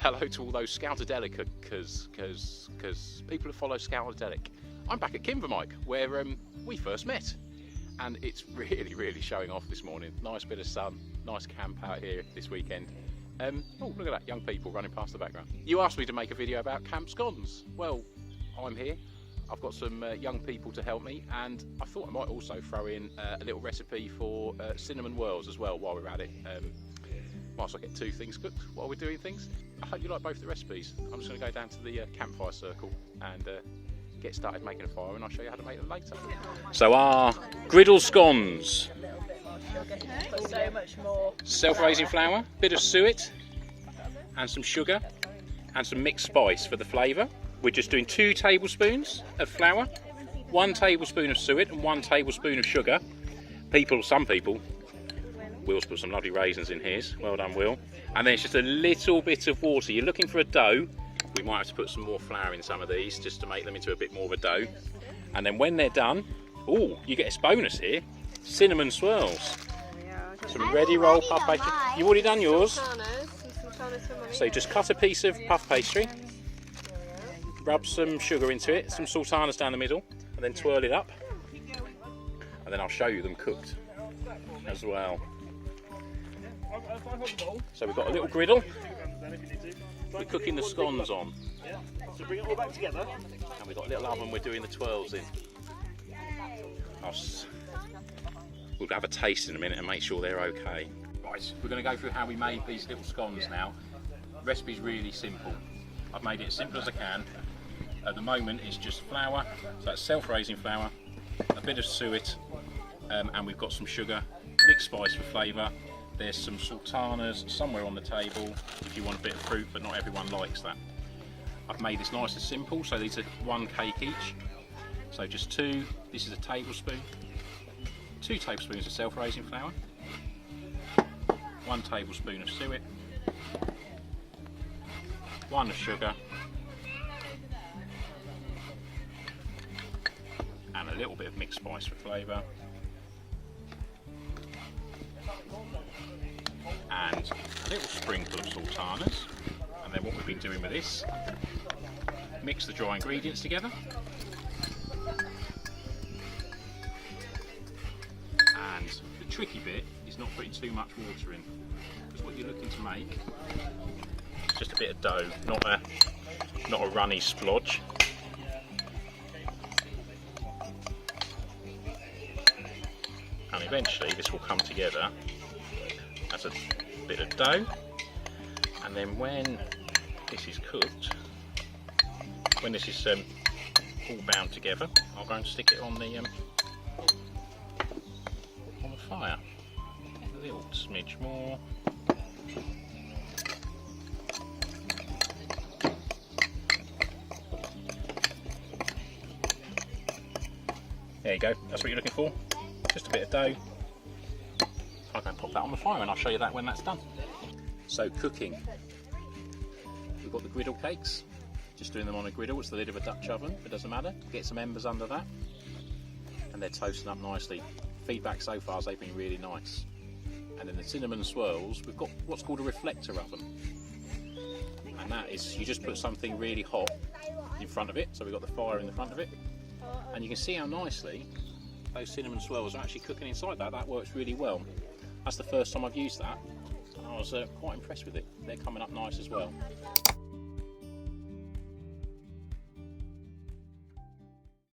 Hello to all those Scoutadelic because people who follow Scoutadelic. I'm back at Kimbermike where we first met, and it's really showing off this morning. Nice bit of sun, nice camp out here this weekend. Oh, look at that, young people running past the background. You asked me to make a video about camp scones. Well, I'm here. I've got some young people to help me, and I thought I might also throw in a little recipe for cinnamon whirls as well while we're at it. Might as well get two things cooked while we're doing things. I hope you like both the recipes. I'm just going to go down to the campfire circle and get started making a fire, and I'll show you how to make them later. So our griddle scones. So much more. Self-raising flour, bit of suet, and some sugar, and some mixed spice for the flavour. We're just doing 2 tablespoons of flour, 1 tablespoon of suet, and 1 tablespoon of sugar. Some people, Will's put some lovely raisins in his. Well done, Will. And then it's just a little bit of water. You're looking for a dough. We might have to put some more flour in some of these just to make them into a bit more of a dough. And then when they're done, oh, you get a bonus here: cinnamon swirls. Some ready roll puff pastry. You've already done yours. So just cut a piece of puff pastry, rub some sugar into it, some sultanas down the middle, and then twirl it up. And then I'll show you them cooked as well. So we've got a little griddle. We're cooking the scones on. So bring it all back together. And we've got a little oven we're doing the twirls in. We'll have a taste in a minute and make sure they're okay. Right, we're going to go through how we made these little scones now. The recipe's really simple. I've made it as simple as I can. At the moment it's just flour, so that's self-raising flour, a bit of suet, and we've got some sugar, mixed spice for flavour. There's some sultanas somewhere on the table if you want a bit of fruit, but not everyone likes that. I've made this nice and simple, so these are 1 cake each. So just 2, this is a tablespoon, 2 tablespoons of self-raising flour, 1 tablespoon of suet, 1 of sugar, and a little bit of mixed spice for flavour, and a little sprinkle of sultanas. And then what we've been doing with this, mix the dry ingredients together, and the tricky bit is not putting too much water in, because what you're looking to make is just a bit of dough, not a runny splodge. And eventually this will come together as a bit of dough, and then when this is cooked, when this is all bound together, I'll go and stick it on the fire. A little smidge more. There you go, that's what you're looking for. Just a bit of dough. I'll go and pop that on the fire, and I'll show you that when that's done. So cooking. We've got the griddle cakes. Just doing them on a griddle. It's the lid of a Dutch oven, but it doesn't matter. Get some embers under that. And they're toasting up nicely. Feedback so far is they've been really nice. And then the cinnamon swirls, we've got what's called a reflector oven. And that is, you just put something really hot in front of it. So we've got the fire in the front of it. And you can see how nicely those cinnamon swirls are actually cooking inside that. That works really well. That's the first time I've used that, and I was quite impressed with it. They're coming up nice as well.